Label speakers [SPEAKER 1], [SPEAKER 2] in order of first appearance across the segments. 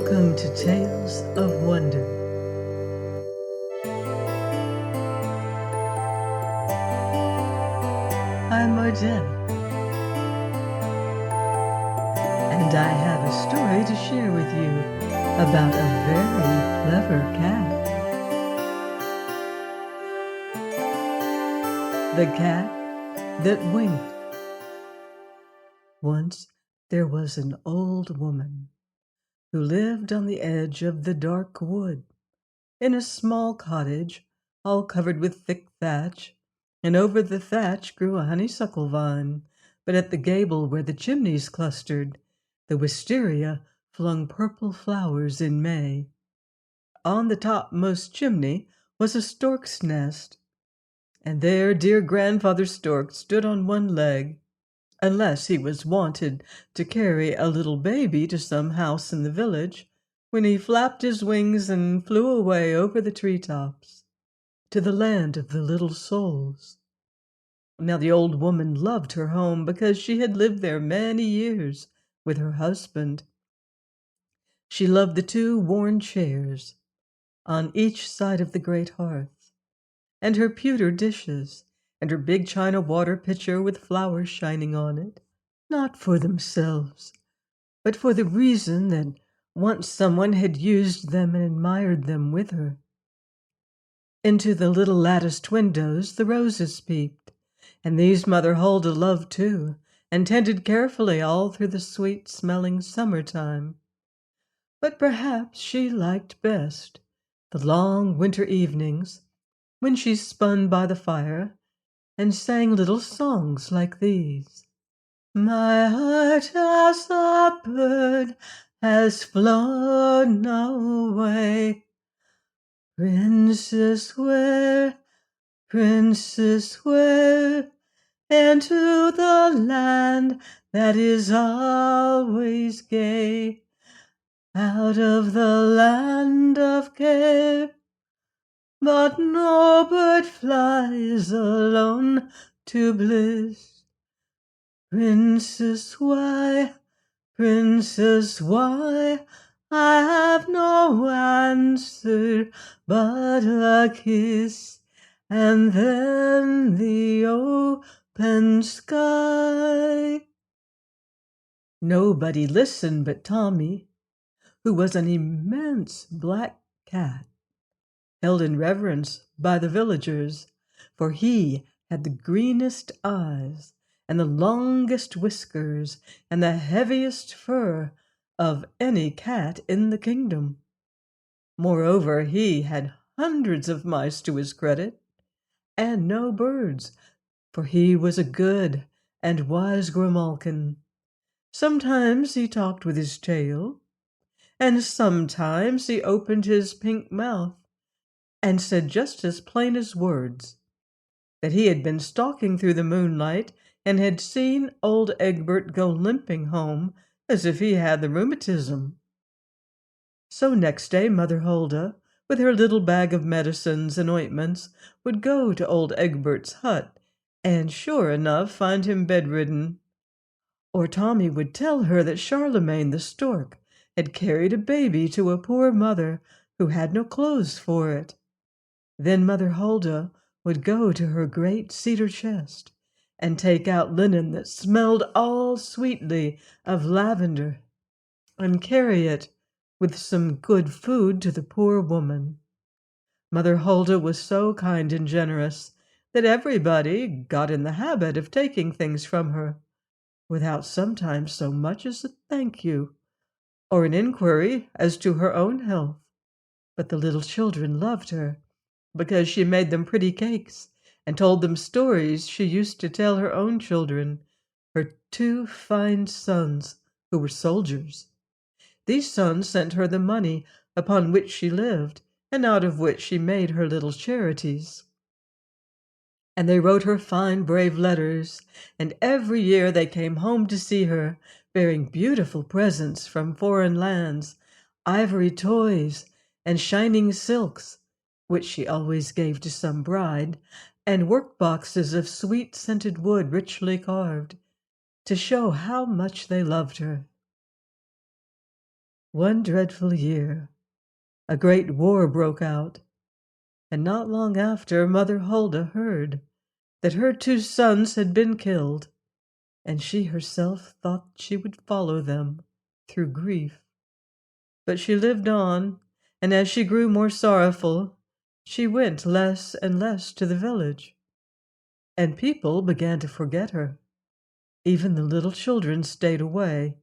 [SPEAKER 1] Welcome to Tales of Wonder. I'm Margette, and I have a story to share with you about a very clever cat. The cat that winked. Once there was an old woman who lived on the edge of the dark wood, in a small cottage all covered with thick thatch, and over the thatch grew a honeysuckle vine, but at the gable where the chimneys clustered, the wisteria flung purple flowers in May. On the topmost chimney was a stork's nest, and there dear Grandfather Stork stood on one leg, unless he was wanted to carry a little baby to some house in the village, when he flapped his wings and flew away over the tree-tops to the land of the little souls. Now the old woman loved her home because she had lived there many years with her husband. She loved the two worn chairs on each side of the great hearth, and her pewter dishes, and her big china water pitcher with flowers shining on it, not for themselves, but for the reason that once someone had used them and admired them with her. Into the little latticed windows the roses peeped, and these Mother Hulda loved too, and tended carefully all through the sweet-smelling summer-time. But perhaps she liked best the long winter evenings, when she spun by the fire and sang little songs like these. My heart as a bird has flown away. Princess, where, Princess, where? Into the land that is always gay, out of the land of care. But no bird flies alone to bliss. Princess, why, Princess, why? I have no answer but a kiss, and then the open sky. Nobody listened but Tommy, who was an immense black cat, held in reverence by the villagers, for he had the greenest eyes, and the longest whiskers, and the heaviest fur of any cat in the kingdom. Moreover, he had hundreds of mice to his credit, and no birds, for he was a good and wise grimalkin. Sometimes he talked with his tail, and sometimes he opened his pink mouth and said just as plain as words that he had been stalking through the moonlight and had seen old Egbert go limping home as if he had the rheumatism. So next day Mother Hulda, with her little bag of medicines and ointments, would go to old Egbert's hut, and sure enough find him bedridden. Or Tommy would tell her that Charlemagne the stork had carried a baby to a poor mother who had no clothes for it. Then Mother Hulda would go to her great cedar chest and take out linen that smelled all sweetly of lavender, and carry it with some good food to the poor woman. Mother Hulda was so kind and generous that everybody got in the habit of taking things from her, without sometimes so much as a thank you, or an inquiry as to her own health. But the little children loved her, because she made them pretty cakes, and told them stories she used to tell her own children, her two fine sons, who were soldiers. These sons sent her the money upon which she lived, and out of which she made her little charities. And they wrote her fine, brave letters, and every year they came home to see her, bearing beautiful presents from foreign lands, ivory toys, and shining silks, which she always gave to some bride, and work-boxes of sweet-scented wood richly carved, to show how much they loved her. One dreadful year, a great war broke out, and not long after Mother Hulda heard that her 2 sons had been killed, and she herself thought she would follow them through grief. But she lived on, and as she grew more sorrowful, she went less and less to the village, and people began to forget her. Even the little children stayed away,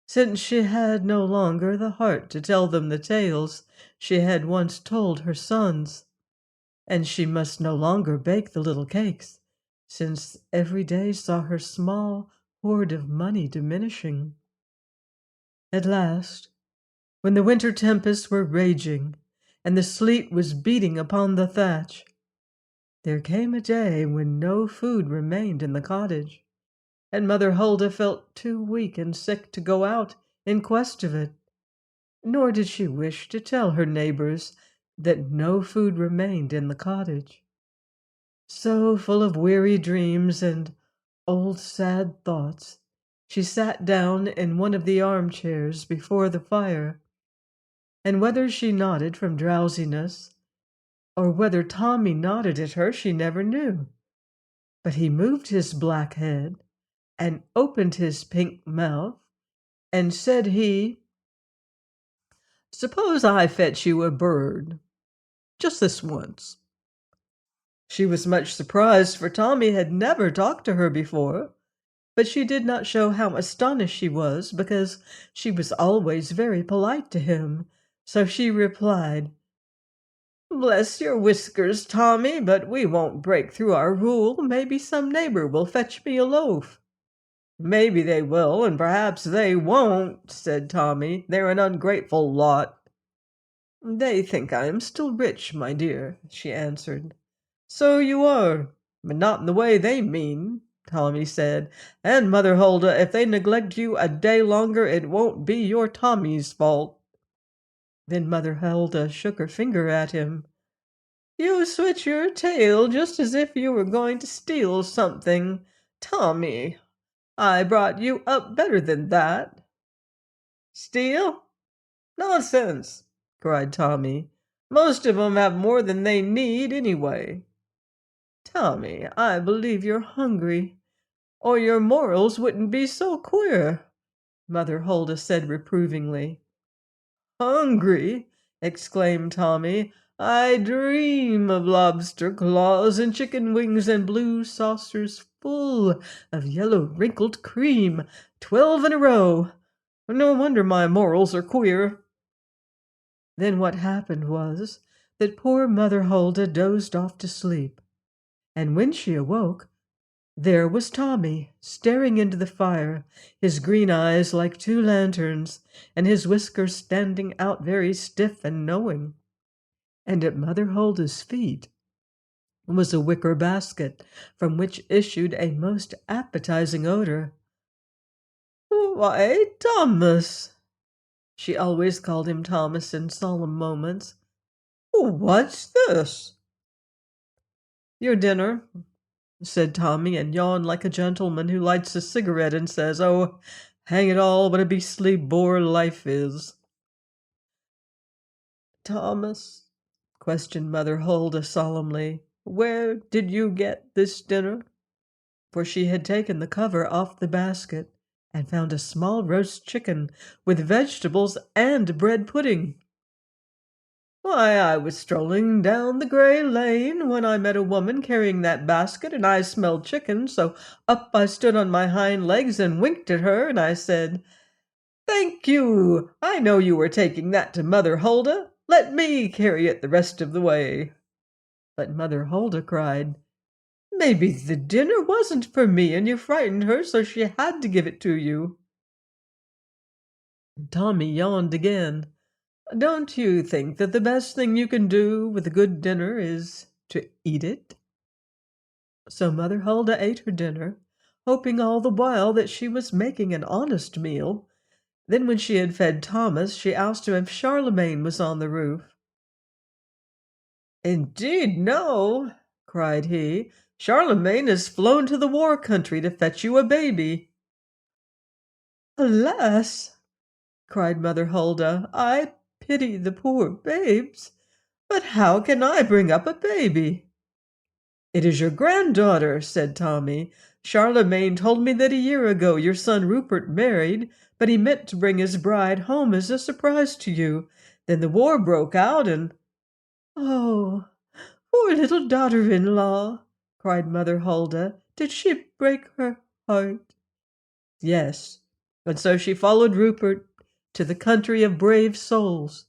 [SPEAKER 1] since she had no longer the heart to tell them the tales she had once told her sons, and she must no longer bake the little cakes, since every day saw her small hoard of money diminishing. At last, when the winter tempests were raging, and the sleet was beating upon the thatch, there came a day when no food remained in the cottage, and Mother Hulda felt too weak and sick to go out in quest of it, nor did she wish to tell her neighbors that no food remained in the cottage. So, full of weary dreams and old sad thoughts, she sat down in one of the armchairs before the fire, and whether she nodded from drowsiness, or whether Tommy nodded at her, she never knew. But he moved his black head, and opened his pink mouth, and said he, "Suppose I fetch you a bird, just this once." She was much surprised, for Tommy had never talked to her before, but she did not show how astonished she was, because she was always very polite to him. So she replied, "Bless your whiskers, Tommy, but we won't break through our rule. Maybe some neighbor will fetch me a loaf." "Maybe they will, and perhaps they won't," said Tommy. "They're an ungrateful lot." "They think I am still rich, my dear," she answered. "So you are, but not in the way they mean," Tommy said. "And, Mother Hulda, if they neglect you a day longer, it won't be your Tommy's fault." Then Mother Hulda shook her finger at him. "You switch your tail just as if you were going to steal something. Tommy, I brought you up better than that." "Steal? Nonsense!" cried Tommy. "Most of 'em have more than they need anyway." "Tommy, I believe you're hungry, or your morals wouldn't be so queer," Mother Hulda said reprovingly. "Hungry!" exclaimed Tommy. "I dream of lobster claws and chicken wings and blue saucers full of yellow wrinkled cream, 12 in a row. No wonder my morals are queer." Then what happened was that poor Mother Hulda dozed off to sleep, and when she awoke, there was Tommy, staring into the fire, his green eyes like 2 lanterns, and his whiskers standing out very stiff and knowing. And at Mother Hulda's feet was a wicker basket, from which issued a most appetizing odor. "Why, Thomas!" She always called him Thomas in solemn moments. "What's this?" "Your dinner," said Tommy, and yawned like a gentleman who lights a cigarette and says, "Oh, hang it all, what a beastly bore life is." "Thomas," questioned Mother Hulda solemnly, "where did you get this dinner?" For she had taken the cover off the basket and found a small roast chicken with vegetables and bread pudding. "Why, I was strolling down the gray lane when I met a woman carrying that basket, and I smelled chicken, so up I stood on my hind legs and winked at her, and I said, 'Thank you, I know you were taking that to Mother Hulda. Let me carry it the rest of the way.' But Mother Hulda cried, 'Maybe the dinner wasn't for me, and you frightened her, so she had to give it to you.'" Tommy yawned again. "Don't you think that the best thing you can do with a good dinner is to eat it?" So Mother Hulda ate her dinner, hoping all the while that she was making an honest meal. Then when she had fed Thomas, she asked him if Charlemagne was on the roof. "Indeed, no," cried he. "Charlemagne has flown to the war country to fetch you a baby." "Alas!" cried Mother Hulda. "I pity the poor babes. But how can I bring up a baby?" "It is your granddaughter," said Tommy. "Charlemagne told me that a year ago your son Rupert married, but he meant to bring his bride home as a surprise to you. Then the war broke out and—" "Oh, poor little daughter-in-law!" cried Mother Hulda. "Did she break her heart?" "Yes, and so she followed Rupert to the country of brave souls.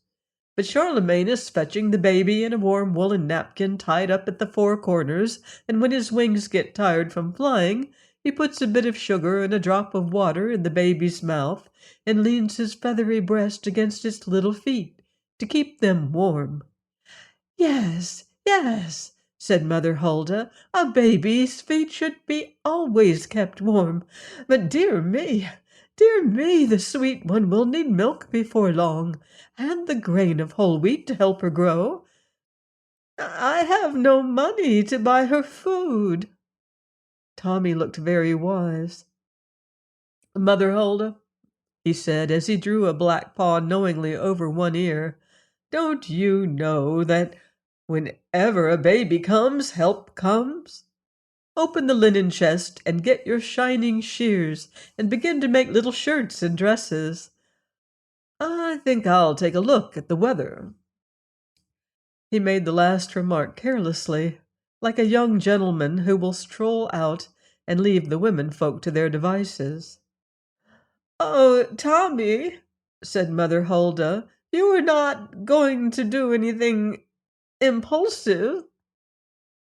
[SPEAKER 1] But Charlemagne is fetching the baby in a warm woolen napkin tied up at the four corners, and when his wings get tired from flying, he puts a bit of sugar and a drop of water in the baby's mouth and leans his feathery breast against its little feet to keep them warm." "Yes, yes," said Mother Hulda, "a baby's feet should be always kept warm. But dear me, the sweet one will need milk before long, and the grain of whole wheat to help her grow. I have no money to buy her food." Tommy looked very wise. "Mother Hulda," he said, as he drew a black paw knowingly over one ear, "don't you know that whenever a baby comes, help comes? Open the linen chest and get your shining shears and begin to make little shirts and dresses. I think I'll take a look at the weather." He made the last remark carelessly, like a young gentleman who will stroll out and leave the women folk to their devices. "Oh, Tommy," said Mother Hulda, "you are not going to do anything impulsive?"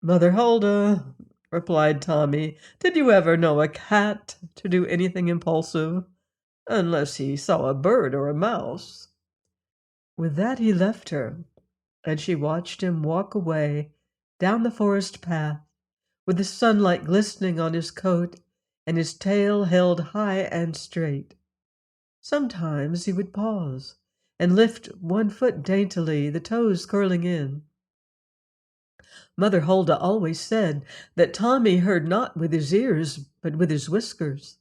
[SPEAKER 1] "Mother Hulda," replied Tommy, "did you ever know a cat to do anything impulsive? Unless he saw a bird or a mouse." With that he left her, and she watched him walk away down the forest path, with the sunlight glistening on his coat and his tail held high and straight. Sometimes he would pause and lift one foot daintily, the toes curling in. Mother Hulda always said that Tommy heard not with his ears, but with his whiskers.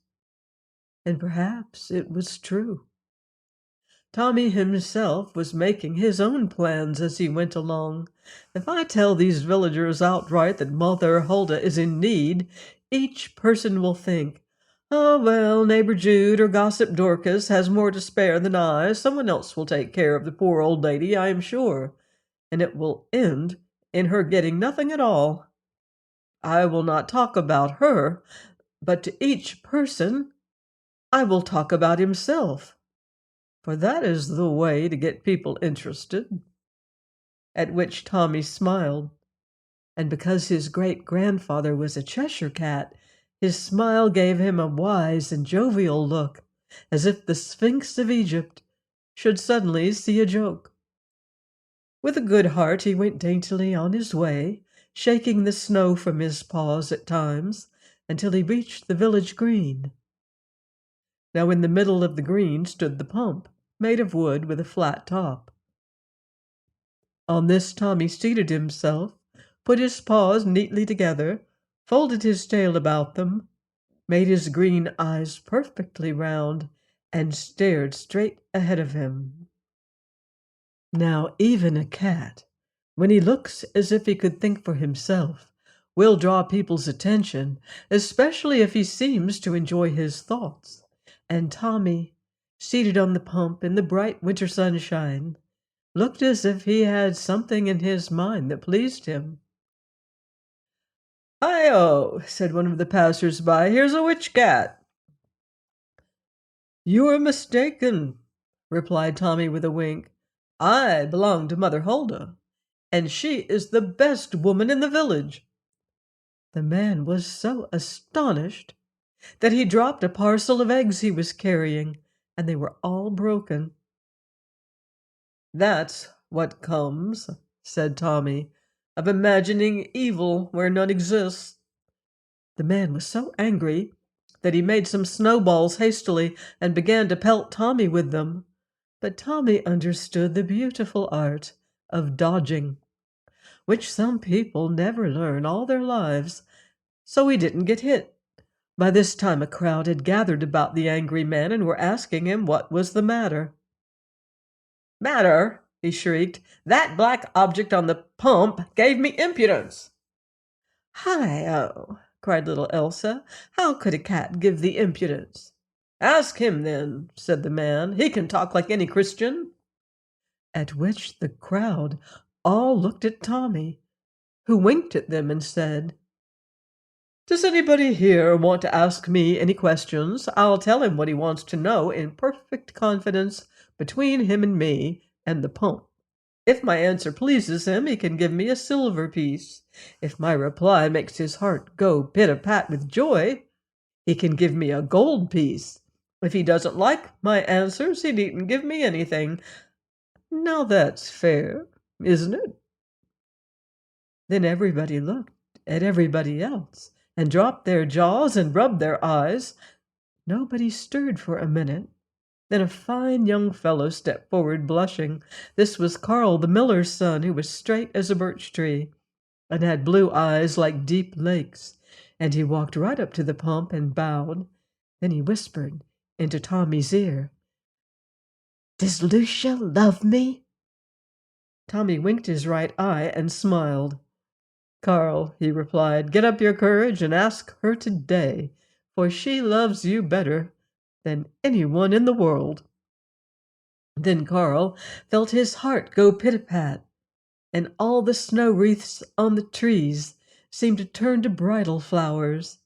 [SPEAKER 1] And perhaps it was true. Tommy himself was making his own plans as he went along. If I tell these villagers outright that Mother Hulda is in need, each person will think, "Oh, well, neighbor Jude or gossip Dorcas has more to spare than I. Someone else will take care of the poor old lady, I am sure." And it will end in her getting nothing at all. I will not talk about her, but to each person I will talk about himself, for that is the way to get people interested. At which Tommy smiled, and because his great-grandfather was a Cheshire cat, his smile gave him a wise and jovial look, as if the Sphinx of Egypt should suddenly see a joke. With a good heart he went daintily on his way, shaking the snow from his paws at times, until he reached the village green. Now in the middle of the green stood the pump, made of wood with a flat top. On this Tommy seated himself, put his paws neatly together, folded his tail about them, made his green eyes perfectly round, and stared straight ahead of him. Now even a cat, when he looks as if he could think for himself, will draw people's attention, especially if he seems to enjoy his thoughts. And Tommy, seated on the pump in the bright winter sunshine, looked as if he had something in his mind that pleased him. "Hi-oh," said one of the passers-by, "here's a witch cat." "You are mistaken," replied Tommy with a wink. "I belong to Mother Hulda, and she is the best woman in the village." The man was so astonished that he dropped a parcel of eggs he was carrying, and they were all broken. "That's what comes," said Tommy, "of imagining evil where none exists." The man was so angry that he made some snowballs hastily and began to pelt Tommy with them. But Tommy understood the beautiful art of dodging, which some people never learn all their lives, so he didn't get hit. By this time a crowd had gathered about the angry man and were asking him what was the matter. "Matter!" he shrieked. "That black object on the pump gave me impudence." "Hi-oh!" cried little Elsa. "How could a cat give thee impudence?" "Ask him, then," said the man. "He can talk like any Christian." At which the crowd all looked at Tommy, who winked at them and said, "Does anybody here want to ask me any questions? I'll tell him what he wants to know in perfect confidence between him and me and the pump. If my answer pleases him, he can give me a silver piece. If my reply makes his heart go pit-a-pat with joy, he can give me a gold piece. If he doesn't like my answers, he needn't give me anything. Now that's fair, isn't it?" Then everybody looked at everybody else and dropped their jaws and rubbed their eyes. Nobody stirred for a minute. Then a fine young fellow stepped forward, blushing. This was Carl, the miller's son, who was straight as a birch tree and had blue eyes like deep lakes. And he walked right up to the pump and bowed. Then he whispered into Tommy's ear, "Does Lucia love me?" Tommy winked his right eye and smiled. "Carl," he replied, "get up your courage and ask her today, for she loves you better than anyone in the world." Then Carl felt his heart go pit-a-pat, and all the snow wreaths on the trees seemed to turn to bridal flowers.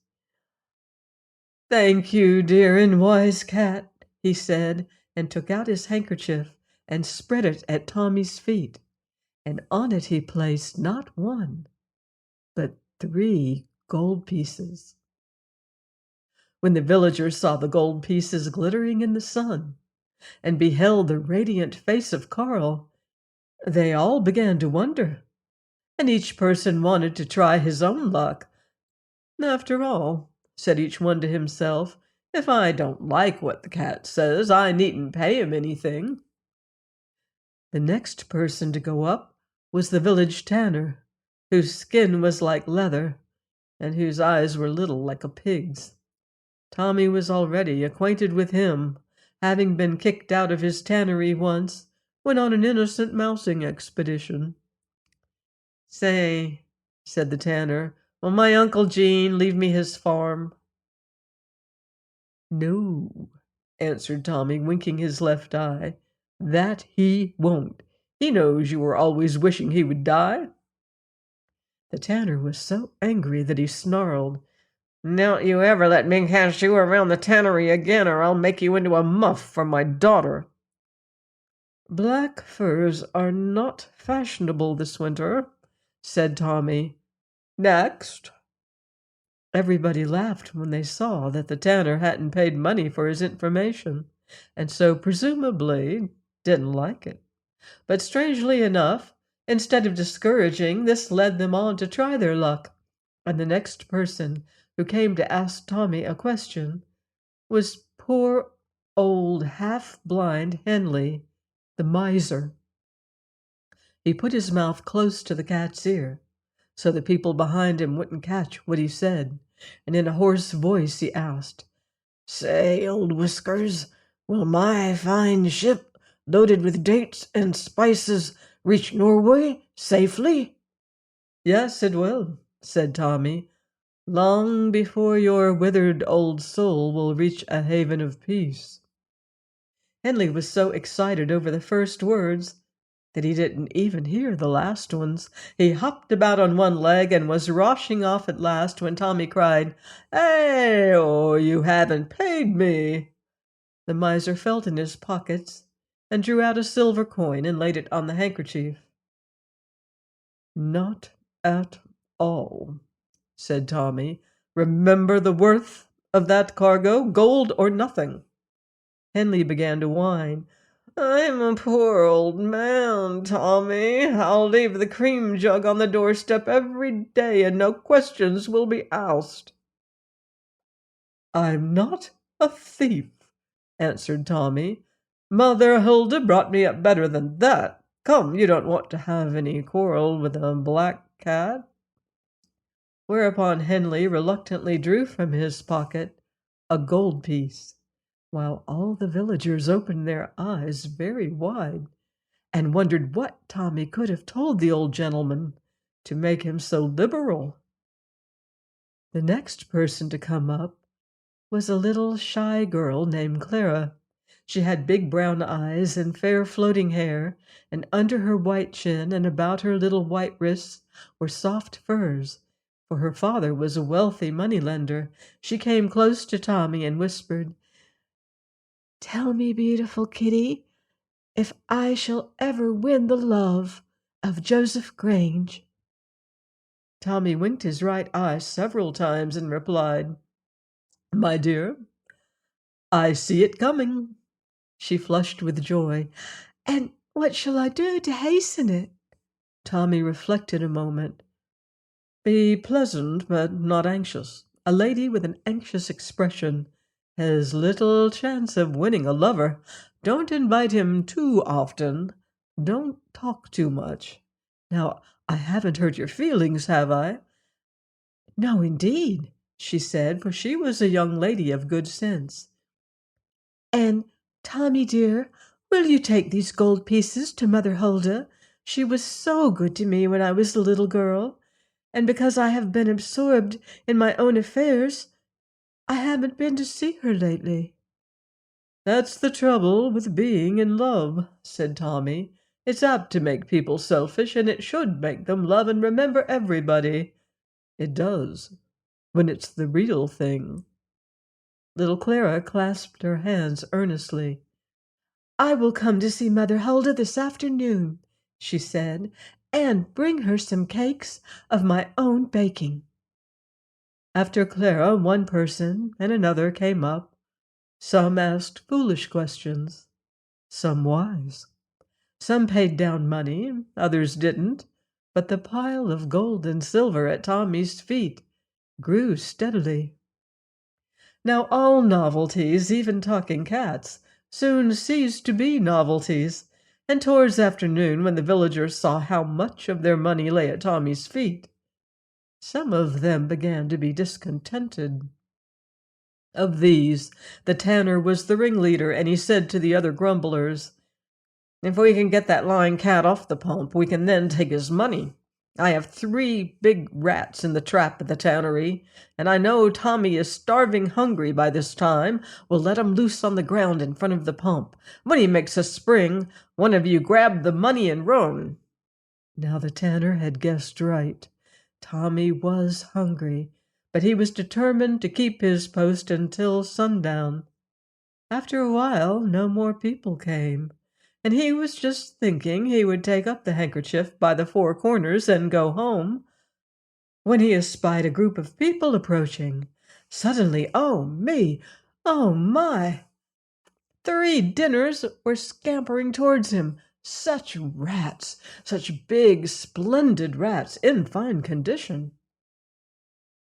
[SPEAKER 1] "Thank you, dear and wise cat," he said, and took out his handkerchief and spread it at Tommy's feet, and on it he placed not one, but 3 gold pieces. When the villagers saw the gold pieces glittering in the sun, and beheld the radiant face of Carl, they all began to wonder, and each person wanted to try his own luck. "After all," said each one to himself, "if I don't like what the cat says, I needn't pay him anything." The next person to go up was the village tanner, whose skin was like leather, and whose eyes were little like a pig's. Tommy was already acquainted with him, having been kicked out of his tannery once when on an innocent mousing expedition. "Say," said the tanner, "will my Uncle Gene leave me his farm?" "No," answered Tommy, winking his left eye, "that he won't. He knows you are always wishing he would die." The tanner was so angry that he snarled, "Don't you ever let me catch you around the tannery again, or I'll make you into a muff for my daughter." "Black furs are not fashionable this winter," said Tommy. "Next." Everybody laughed when they saw that the tanner hadn't paid money for his information, and so presumably didn't like it. But strangely enough, instead of discouraging, this led them on to try their luck, and the next person who came to ask Tommy a question was poor old half-blind Henley, the miser. He put his mouth close to the cat's ear, so the people behind him wouldn't catch what he said, and in a hoarse voice he asked, "Say, old Whiskers, will my fine ship, loaded with dates and spices, reach Norway safely?" "Yes, it will," said Tommy, "long before your withered old soul will reach a haven of peace." Henley was so excited over the first words that he didn't even hear the last ones. He hopped about on one leg and was rushing off at last when Tommy cried, "Hey, oh, you haven't paid me." The miser felt in his pockets and drew out a silver coin and laid it on the handkerchief. "Not at all," said Tommy. "Remember the worth of that cargo, gold or nothing." Henley began to whine. "I'm a poor old man, Tommy. I'll leave the cream jug on the doorstep every day, and no questions will be asked." "I'm not a thief," answered Tommy. "Mother Hulda brought me up better than that. Come, you don't want to have any quarrel with a black cat." Whereupon Henley reluctantly drew from his pocket a gold piece, while all the villagers opened their eyes very wide. and wondered what Tommy could have told the old gentleman to make him so liberal. The next person to come up was a little shy girl named Clara. She had big brown eyes and fair floating hair, and under her white chin and about her little white wrists were soft furs, for her father was a wealthy moneylender. She came close to Tommy and whispered, "Tell me, beautiful kitty, if I shall ever win the love of Joseph Grange." Tommy winked his right eye several times and replied, "My dear, I see it coming." She flushed with joy. "And what shall I do to hasten it?" Tommy reflected a moment. "Be pleasant, but not anxious. A lady with an anxious expression has little chance of winning a lover. Don't invite him too often. Don't talk too much. Now, I haven't hurt your feelings, have I?" "No, indeed," she said, for she was a young lady of good sense. "And, Tommy dear, will you take these gold pieces to Mother Hulda? She was so good to me when I was a little girl, and because I have been absorbed in my own affairs, I haven't been to see her lately." "That's the trouble with being in love," said Tommy. "It's apt to make people selfish, and it should make them love and remember everybody. It does, when it's the real thing." Little Clara clasped her hands earnestly. "I will come to see Mother Hulda this afternoon," she said, "and bring her some cakes of my own baking." After Clara, one person and another came up. Some asked foolish questions, some wise. Some paid down money, others didn't, but the pile of gold and silver at Tommy's feet grew steadily. Now all novelties, even talking cats, soon ceased to be novelties, and towards afternoon, when the villagers saw how much of their money lay at Tommy's feet, some of them began to be discontented. Of these, the tanner was the ringleader, and he said to the other grumblers, "If we can get that lying cat off the pump, we can then take his money. I have 3 big rats in the trap at the tannery, and I know Tommy is starving hungry by this time. We'll let him loose on the ground in front of the pump. When he makes a spring, one of you grab the money and run." Now the tanner had guessed right. Tommy was hungry, but he was determined to keep his post until sundown. After a while, no more people came, and he was just thinking he would take up the handkerchief by the 4 corners and go home, when he espied a group of people approaching. Suddenly, oh me, oh my! 3 dinners were scampering towards him. Such rats! Such big, splendid rats, in fine condition!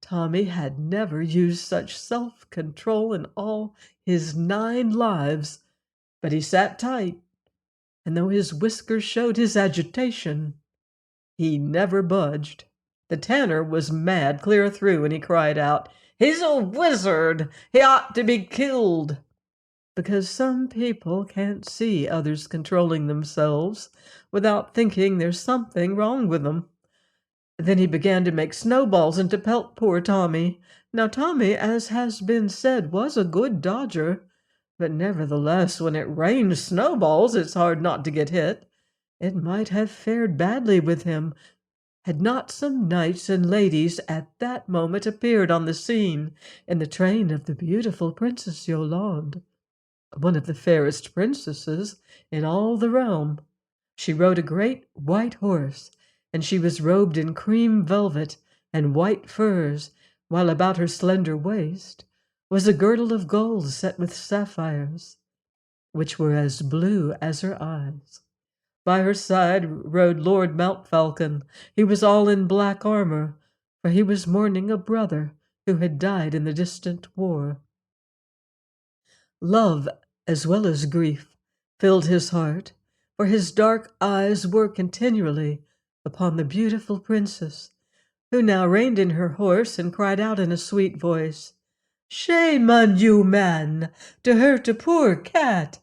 [SPEAKER 1] Tommy had never used such self-control in all his 9 lives, but he sat tight, and though his whiskers showed his agitation, he never budged. The tanner was mad clear through, and he cried out, "He's a wizard! He ought to be killed!" Because some people can't see others controlling themselves without thinking there's something wrong with them. Then he began to make snowballs and to pelt poor Tommy. Now Tommy, as has been said, was a good dodger, but nevertheless, when it rains snowballs, it's hard not to get hit. It might have fared badly with him, had not some knights and ladies at that moment appeared on the scene in the train of the beautiful Princess Yolande, one of the fairest princesses in all the realm. She rode a great white horse, and she was robed in cream velvet and white furs, while about her slender waist was a girdle of gold set with sapphires, which were as blue as her eyes. By her side rode Lord Montfalcon. He was all in black armor, for he was mourning a brother who had died in the distant war. Love, as well as grief, filled his heart, for his dark eyes were continually upon the beautiful princess, who now reined in her horse and cried out in a sweet voice, "Shame on you, man, to hurt a poor cat!"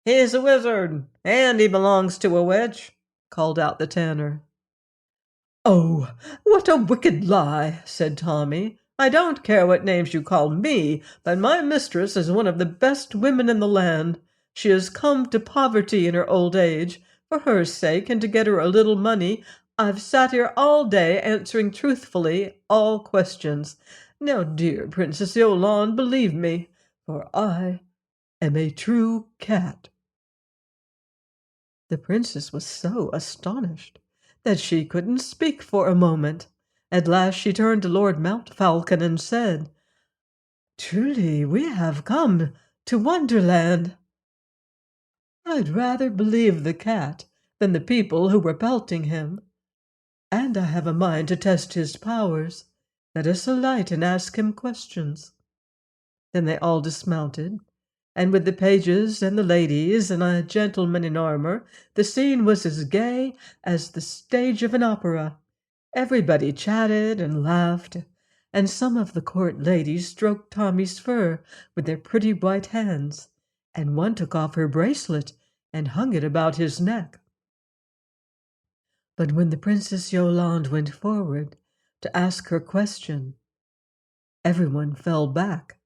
[SPEAKER 1] "He's a wizard, and he belongs to a witch," called out the tanner. "Oh, what a wicked lie," said Tommy. "I don't care what names you call me, but my mistress is one of the best women in the land. She has come to poverty in her old age. For her sake, and to get her a little money, I've sat here all day answering truthfully all questions. Now, dear Princess Yolande, believe me, for I am a true cat." The princess was so astonished that she couldn't speak for a moment. At last she turned to Lord Mountfalcon and said, "Truly, we have come to Wonderland." "I'd rather believe the cat than the people who were pelting him, and I have a mind to test his powers. Let us alight and ask him questions." Then they all dismounted, and with the pages and the ladies and a gentleman in armor, the scene was as gay as the stage of an opera. Everybody chatted and laughed, and some of the court ladies stroked Tommy's fur with their pretty white hands, and one took off her bracelet and hung it about his neck. But when the Princess Yolande went forward to ask her question, everyone fell back.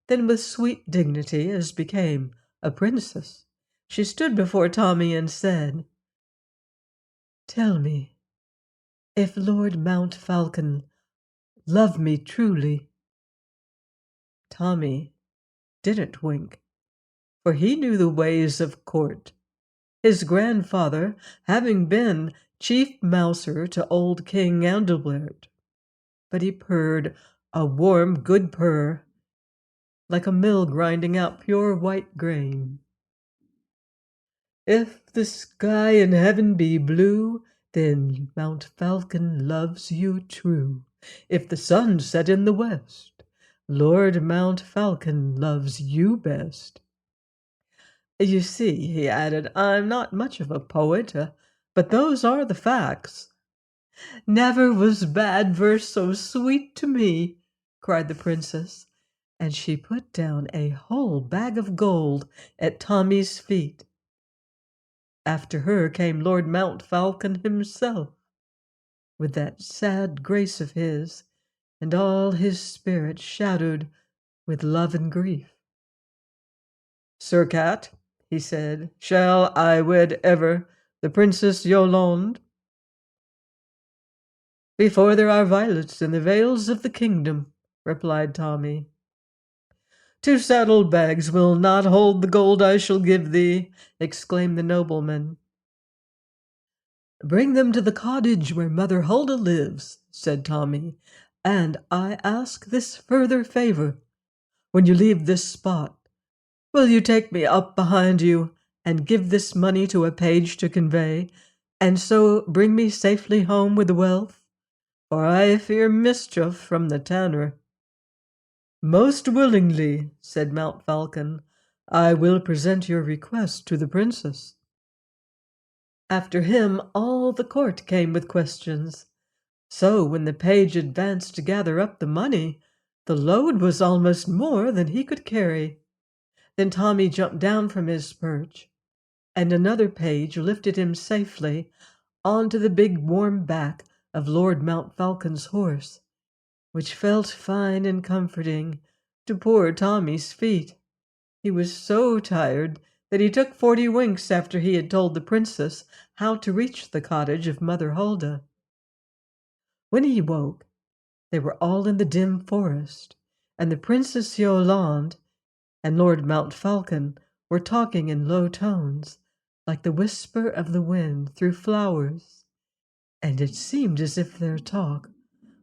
[SPEAKER 1] Then, with sweet dignity, as became a princess, she stood before Tommy and said, "Tell me, if Lord Mountfalcon love me truly." Tommy didn't wink, for he knew the ways of court, his grandfather having been chief mouser to old King Adelbert. But he purred a warm, good purr, like a mill grinding out pure white grain. "If the sky in heaven be blue, then Mountfalcon loves you true. If the sun set in the west, Lord Mountfalcon loves you best. You see," he added, "I'm not much of a poet, but those are the facts." "Never was bad verse so sweet to me," cried the princess, and she put down a whole bag of gold at Tommy's feet. After her came Lord Mountfalcon himself, with that sad grace of his, and all his spirit shadowed with love and grief. "Sir Cat," he said, "shall I wed ever the Princess Yolande?" "Before there are violets in the vales of the kingdom," replied Tommy. "Two saddle-bags will not hold the gold I shall give thee," exclaimed the nobleman. "Bring them to the cottage where Mother Hulda lives," said Tommy, "and I ask this further favor. When you leave this spot, will you take me up behind you and give this money to a page to convey, and so bring me safely home with the wealth? For I fear mischief from the tanner." "Most willingly," said Mountfalcon. "I will present your request to the princess." After him all the court came with questions. So when the page advanced to gather up the money, the load was almost more than he could carry. Then Tommy jumped down from his perch, and another page lifted him safely onto the big warm back of Lord Mountfalcon's horse, which felt fine and comforting to poor Tommy's feet. He was so tired that he took 40 winks after he had told the princess how to reach the cottage of Mother Hulda. When he woke, they were all in the dim forest, and the Princess Yolande and Lord Mountfalcon were talking in low tones, like the whisper of the wind through flowers, and it seemed as if their talk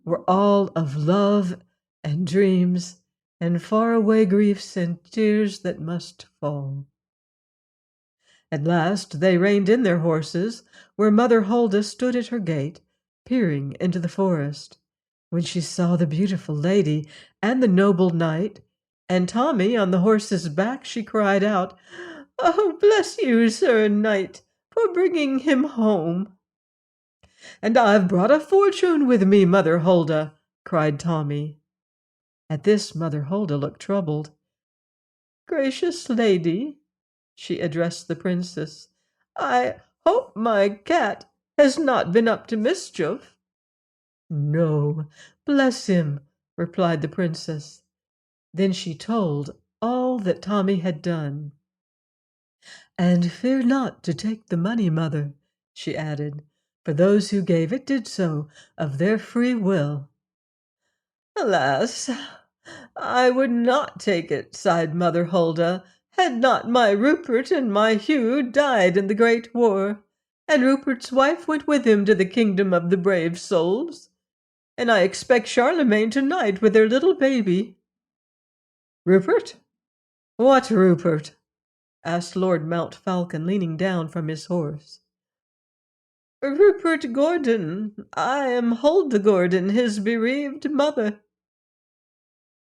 [SPEAKER 1] were all of love and dreams and far-away griefs and tears that must fall. At last they reined in their horses where Mother Hulda stood at her gate, peering into the forest. When she saw the beautiful lady and the noble knight, and Tommy on the horse's back, she cried out, "Oh, bless you, Sir Knight, for bringing him home." "And I've brought a fortune with me, Mother Hulda," cried Tommy. At this Mother Hulda looked troubled. "Gracious lady, she addressed the princess. "I hope my cat has not been up to mischief." "No, bless him," replied the princess. Then she told all that Tommy had done. "And fear not to take the money, mother," she added, "for those who gave it did so of their free will." "Alas, I would not take it," sighed Mother Hulda, "had not my Rupert and my Hugh died in the great war, and Rupert's wife went with him to the kingdom of the brave souls, and I expect Charlemagne tonight with their little baby." "Rupert? What Rupert?" asked Lord Mountfalcon, leaning down from his horse. "Rupert Gordon. I am Hulda Gordon, his bereaved mother."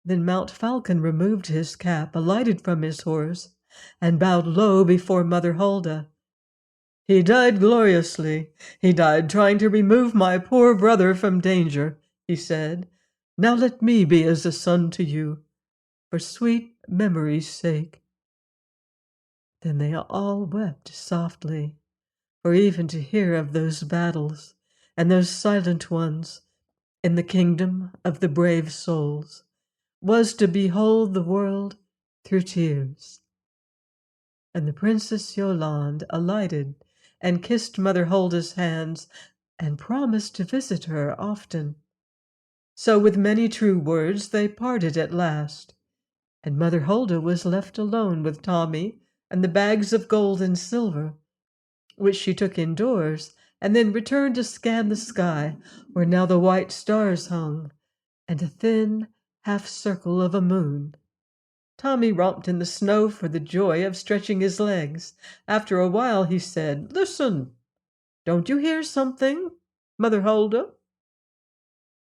[SPEAKER 1] Then Mountfalcon removed his cap, alighted from his horse, and bowed low before Mother Hulda. "He died gloriously. He died trying to remove my poor brother from danger," he said. "Now let me be as a son to you, for sweet memory's sake." Then they all wept softly, for even to hear of those battles and those silent ones in the kingdom of the brave souls was to behold the world through tears. And the Princess Yolande alighted and kissed Mother Hulda's hands and promised to visit her often. So with many true words they parted at last, and Mother Hulda was left alone with Tommy and the bags of gold and silver, which she took indoors, and then returned to scan the sky, where now the white stars hung, and a thin half circle of a moon. Tommy romped in the snow for the joy of stretching his legs. After a while he said, "Listen, don't you hear something, Mother Hulda?"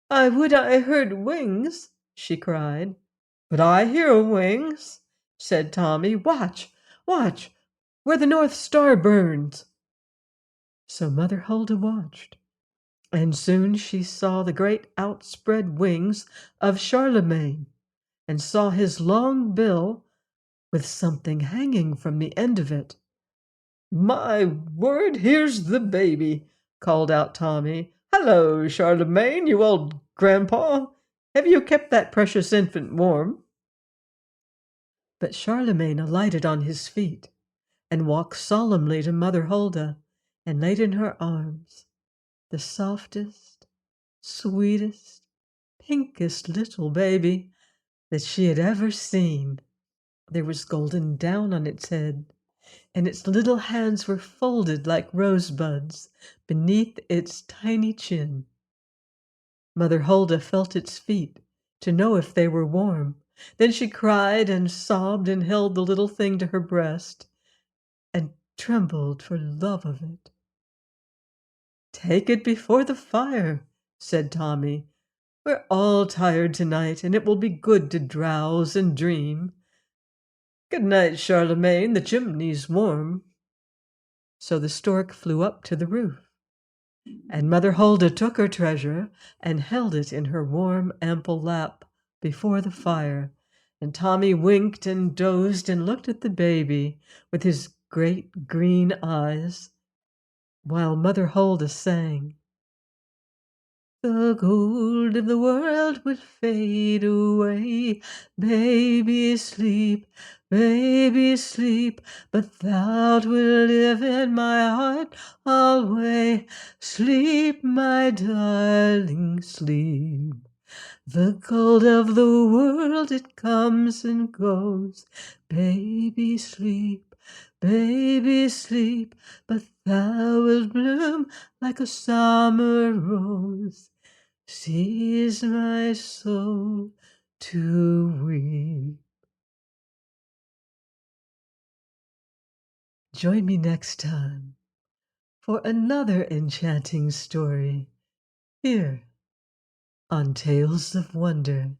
[SPEAKER 1] "I would I heard wings," she cried. "But I hear wings," said Tommy. "Watch, watch, where the North Star burns." So Mother Hulda watched, and soon she saw the great outspread wings of Charlemagne, and saw his long bill with something hanging from the end of it. "My word, here's the baby!" called out Tommy. "Hello, Charlemagne, you old grandpa! Have you kept that precious infant warm?" But Charlemagne alighted on his feet and walked solemnly to Mother Hulda and laid in her arms the softest, sweetest, pinkest little baby that she had ever seen. There was golden down on its head, and its little hands were folded like rosebuds beneath its tiny chin. Mother Hulda felt its feet to know if they were warm. Then she cried and sobbed and held the little thing to her breast and trembled for love of it. "Take it before the fire," said Tommy. "We're all tired tonight, and it will be good to drowse and dream. Good night, Charlemagne, the chimney's warm." So the stork flew up to the roof, and Mother Hulda took her treasure and held it in her warm, ample lap before the fire, and Tommy winked and dozed and looked at the baby with his great green eyes, while Mother Hulda sang, "The gold of the world will fade away. Baby, sleep, baby, sleep, but thou wilt live in my heart alway. Sleep, my darling, sleep. The gold of the world, it comes and goes. Baby, sleep, baby, sleep, but thou wilt bloom like a summer rose. Cease my soul to weep." Join me next time for another enchanting story here on Tales of Wonder.